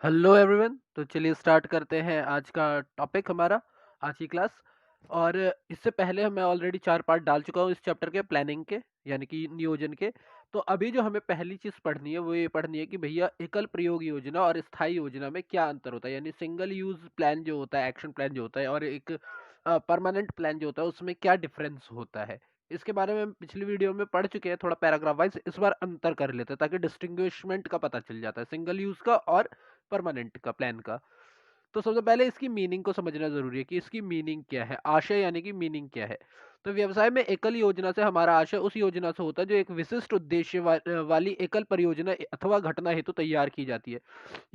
Hello everyone. तो चलिए start करते हैं आज का टॉपिक हमारा, आज की क्लास। और इससे पहले मैं ऑलरेडी 4 पार्ट डाल चुका हूँ इस चैप्टर के, प्लानिंग के यानी कि नियोजन के। तो अभी जो हमें पहली चीज़ पढ़नी है वो ये पढ़नी है कि भैया एकल प्रयोग योजना और स्थायी योजना में क्या अंतर होता है। यानी सिंगल यूज प्लान जो होता है, एक्शन प्लान जो होता है, और एक परमानेंट प्लान जो होता है, उसमें क्या डिफरेंस होता है। इसके बारे में हम पिछली वीडियो में पढ़ चुके हैं थोड़ा पैराग्राफ वाइज। इस बार अंतर कर लेते हैं ताकि डिस्टिंग्विशमेंट का पता चल जाता है सिंगल यूज का और परमानेंट का प्लान का। तो सबसे पहले इसकी मीनिंग को समझना जरूरी है कि इसकी मीनिंग क्या है, आशय यानी कि मीनिंग क्या है। तो व्यवसाय में एकल योजना से हमारा आशय उस योजना से होता है जो एक विशिष्ट उद्देश्य वाली एकल परियोजना अथवा घटना हेतु तैयार की जाती है।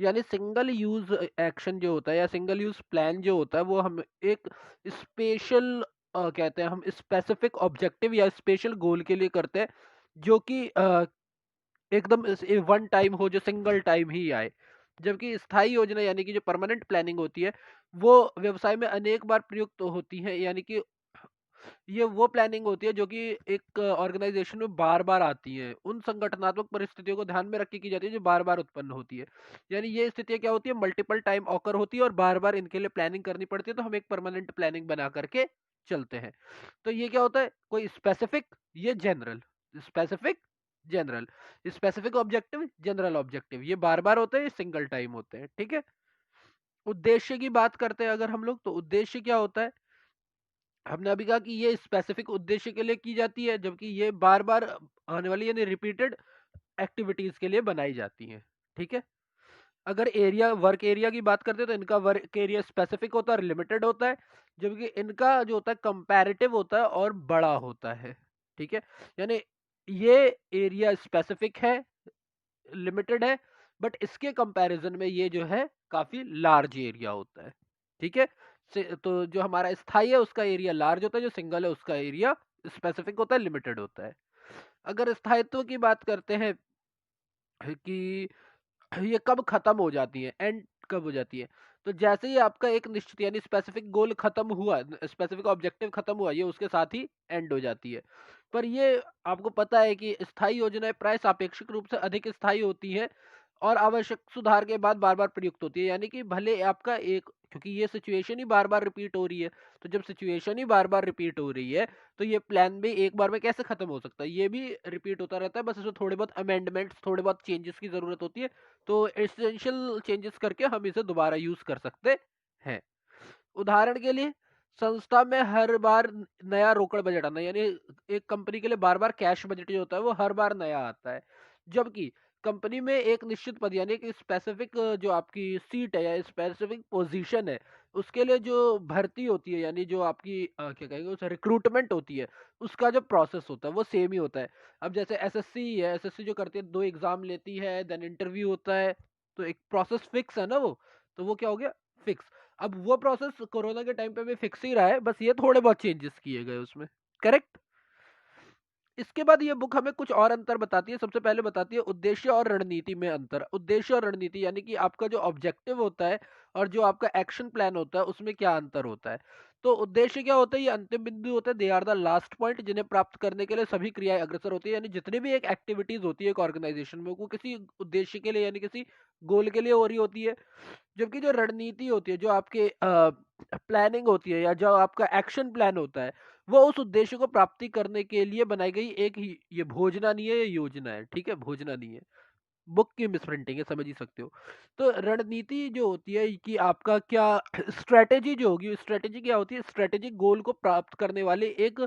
यानी सिंगल यूज एक्शन जो होता है या सिंगल यूज प्लान जो होता है वो हम एक स्पेशल कहते हैं, हम स्पेसिफिक ऑब्जेक्टिव या स्पेशल गोल के लिए करते हैं, जो कि एकदम वन टाइम हो, जो सिंगल टाइम ही आए। जबकि स्थायी योजना यानी कि जो परमानेंट प्लानिंग होती है वो व्यवसाय में अनेक बार प्रयुक्त होती है। यानी कि ये वो प्लानिंग होती है जो कि एक ऑर्गेनाइजेशन में बार बार आती है, उन संगठनात्मक परिस्थितियों को ध्यान में रख के की जाती है जो बार बार उत्पन्न होती है। यानी ये स्थितियां क्या होती है, मल्टीपल टाइम ऑकर होती है और बार बार इनके लिए प्लानिंग करनी पड़ती है। तो हम एक परमानेंट प्लानिंग बना करके चलते हैं। तो ये क्या होता है, कोई स्पेसिफिक, ये general. Specific, general. Specific objective, general objective, ये बार बार होते हैं, ये सिंगल टाइम होते हैं। ठीक है। उद्देश्य की बात करते हैं अगर हम लोग, तो उद्देश्य क्या होता है। हमने अभी कहा कि ये स्पेसिफिक उद्देश्य के लिए की जाती है, जबकि ये बार बार आने वाली यानी रिपीटेड एक्टिविटीज के लिए बनाई जाती हैं। ठीक है। अगर एरिया, वर्क एरिया की बात करते हैं तो इनका वर्क एरिया स्पेसिफिक होता है और लिमिटेड होता है, जबकि इनका जो होता है कंपैरेटिव होता है और बड़ा होता है। ठीक है। यानी ये एरिया स्पेसिफिक है, लिमिटेड है, बट इसके कंपैरिजन में ये जो है काफी लार्ज एरिया होता है। ठीक है। तो जो हमारा स्थायी है उसका एरिया लार्ज होता है, जो सिंगल है उसका एरिया स्पेसिफिक होता है, लिमिटेड होता है। अगर स्थायित्व की बात करते हैं कि ये कब खत्म हो जाती है, एंड कब हो जाती है, तो जैसे ही आपका एक निश्चित यानी स्पेसिफिक गोल खत्म हुआ, स्पेसिफिक ऑब्जेक्टिव खत्म हुआ, ये उसके साथ ही एंड हो जाती है। पर ये आपको पता है कि स्थायी योजनाएं प्राय सापेक्षिक रूप से अधिक स्थायी होती हैं और आवश्यक सुधार के बाद बार बार प्रयुक्त होती है। यानी कि भले आपका एक, क्योंकि ये सिचुएशन ही बार बार रिपीट हो रही है, तो जब सिचुएशन ही बार बार रिपीट हो रही है तो ये प्लान भी एक बार में कैसे खत्म हो सकता है, ये भी रिपीट होता रहता है, बस इसमें थोड़े बहुत अमेंडमेंट्स, थोड़े बहुत चेंजेस की जरूरत होती है। तो एसेंशियल चेंजेस करके हम इसे दोबारा यूज कर सकते हैं। उदाहरण के लिए, संस्था में हर बार नया रोकड़ बजट आना, यानी एक कंपनी के लिए बार बार कैश बजट जो होता है वो हर बार नया आता है। जबकि कंपनी में एक निश्चित पद यानी कि स्पेसिफिक जो आपकी सीट है या स्पेसिफिक पोजीशन है, उसके लिए जो भर्ती होती है, यानी जो आपकी क्या कहेंगे उसे, रिक्रूटमेंट होती है, उसका जो प्रोसेस होता है वो सेम ही होता है। अब जैसे एसएससी है, एसएससी जो करती है 2 एग्जाम लेती है, देन इंटरव्यू होता है, तो एक प्रोसेस फिक्स है ना वो, तो वो क्या हो गया, फिक्स। अब वो प्रोसेस कोरोना के टाइम पे भी फिक्स ही रहा है, बस ये थोड़े बहुत चेंजेस किए गए उसमें। करेक्ट। इसके बाद ये बुक हमें कुछ और अंतर बताती है। सबसे पहले बताती है उद्देश्य और रणनीति में अंतर। उद्देश्य और रणनीति यानी कि आपका जो ऑब्जेक्टिव होता है और जो आपका एक्शन प्लान होता है उसमें क्या अंतर होता है। तो उद्देश्य क्या होता है, ये अंतिम बिंदु होता है, they are the last point, जिन्हें प्राप्त करने के लिए सभी क्रियाएं अग्रसर होती है। यानी जितनी भी एक एक्टिविटीज होती है एक ऑर्गेनाइजेशन में, वो किसी उद्देश्य के लिए यानी किसी गोल के लिए हो रही होती है। जबकि जो रणनीति होती है, जो आपके प्लानिंग होती है या जो आपका एक्शन प्लान होता है, वो उस उद्देश्य को प्राप्ति करने के लिए बनाई गई एक ही, ये भोजना नहीं है, ये योजना है। ठीक है, भोजना नहीं है, बुक की मिसप्रिंटिंग है, समझ ही सकते हो। तो रणनीति जो होती है कि आपका क्या स्ट्रेटेजी जो होगी, स्ट्रेटेजी क्या होती है, स्ट्रेटेजिक गोल को प्राप्त करने वाले एक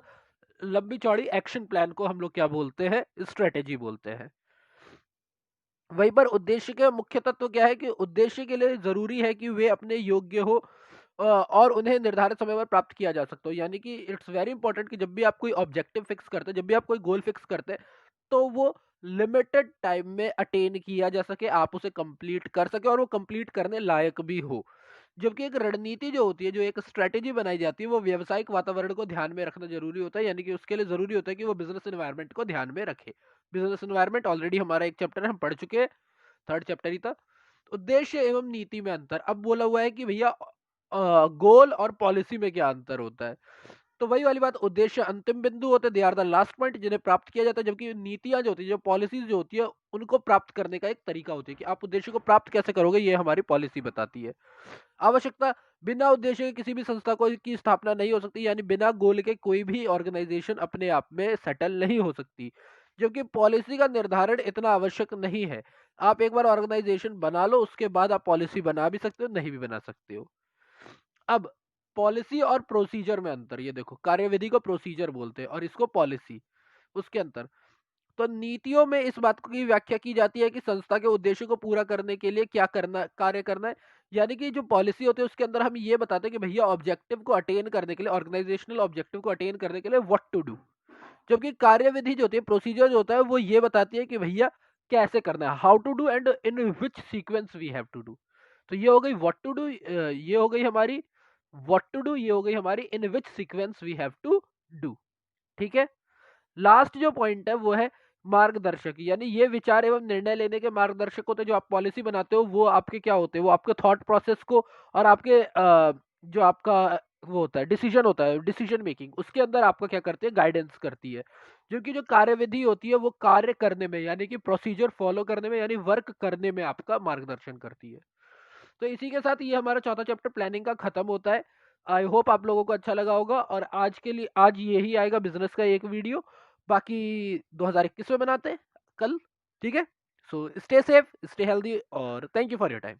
लंबी चौड़ी एक्शन प्लान को हम लोग क्या बोलते हैं, स्ट्रेटेजी बोलते हैं। वहीं पर उद्देश्य के मुख्य तत्व क्या है कि उद्देश्य के लिए जरूरी है कि वे अपने योग्य हो और उन्हें निर्धारित समय पर प्राप्त किया जा सकता हो। यानी कि इट्स वेरी इंपॉर्टेंट कि जब भी आप कोई ऑब्जेक्टिव फिक्स करते हैं, जब भी आप कोई गोल फिक्स करते हैं, तो वो लिमिटेड टाइम में अटेन किया जा सके, आप उसे कंप्लीट कर सके और वो कंप्लीट करने लायक भी हो। जबकि एक रणनीति जो होती है, जो एक स्ट्रेटेजी बनाई जाती है, वो व्यावसायिक वातावरण को ध्यान में रखना जरूरी होता है। यानी कि उसके लिए जरूरी होता है कि वो बिजनेस एनवायरनमेंट को ध्यान में रखे। बिजनेस एनवायरनमेंट ऑलरेडी हमारा एक चैप्टर है, हम पढ़ चुके हैं, थर्ड चैप्टर ही था। उद्देश्य एवं नीति में अंतर, अब बोला हुआ है कि भैया गोल और पॉलिसी में क्या अंतर होता है। तो वही वाली बात, उद्देश्य अंतिम बिंदु होते, they are the last point जिन्हें प्राप्त किया जाता है, जबकि नीतियां जो होती है, जो पॉलिसीज जो होती है, उनको प्राप्त करने का एक तरीका होती है कि आप उद्देश्य को प्राप्त कैसे करोगे, ये हमारी पॉलिसी बताती है। आवश्यकता, बिना उद्देश्य के किसी भी संस्था को की स्थापना नहीं हो सकती, यानी बिना गोल के कोई भी ऑर्गेनाइजेशन अपने आप में सेटल नहीं हो सकती, जबकि पॉलिसी का निर्धारण इतना आवश्यक नहीं है। आप एक बार ऑर्गेनाइजेशन बना लो, उसके बाद आप पॉलिसी बना भी सकते हो, नहीं भी बना सकते हो। अब पॉलिसी और प्रोसीजर में अंतर, ये देखो, कार्यविधि को प्रोसीजर बोलते हैं और इसको पॉलिसी, उसके अंतर। तो नीतियों में इस बात की व्याख्या की जाती है कि संस्था के उद्देश्य को पूरा करने के लिए क्या करना, कार्य करना है। यानी कि जो पॉलिसी होती है उसके अंदर हम ये बताते हैं कि भैया ऑब्जेक्टिव को अटेन करने के लिए, ऑर्गेनाइजेशनल ऑब्जेक्टिव को अटेन करने के लिए व्हाट टू डू। जबकि कार्यविधि जो होती है, प्रोसीजर जो होता है, वो ये बताती है कि भैया कैसे करना है, how to do and in which sequence we have to do. तो ये हो गई व्हाट टू डू, ये हो गई हमारी व्हाट टू डू, ये हो गई हमारी in which sequence we have to do. ठीक है। लास्ट जो पॉइंट है वो है मार्गदर्शक, यानी ये विचार एवं निर्णय लेने के मार्गदर्शक होते हैं। जो आप पॉलिसी बनाते हो वो आपके क्या होते हैं, वो आपके थॉट प्रोसेस को और आपके जो आपका वो होता है, डिसीजन होता है, डिसीजन मेकिंग, उसके अंदर आपका क्या करते हैं, गाइडेंस करती है। क्योंकि जो कार्यविधि होती है वो कार्य करने में, यानी कि प्रोसीजर फॉलो करने में, यानी वर्क करने में आपका मार्गदर्शन करती है। तो इसी के साथ ये हमारा चौथा चैप्टर प्लानिंग का खत्म होता है। आई होप आप लोगों को अच्छा लगा होगा, और आज के लिए आज यही आएगा बिजनेस का एक वीडियो। बाकी 2021 में बनाते हैं कल। ठीक है। So stay safe, stay healthy, और thank you for your time.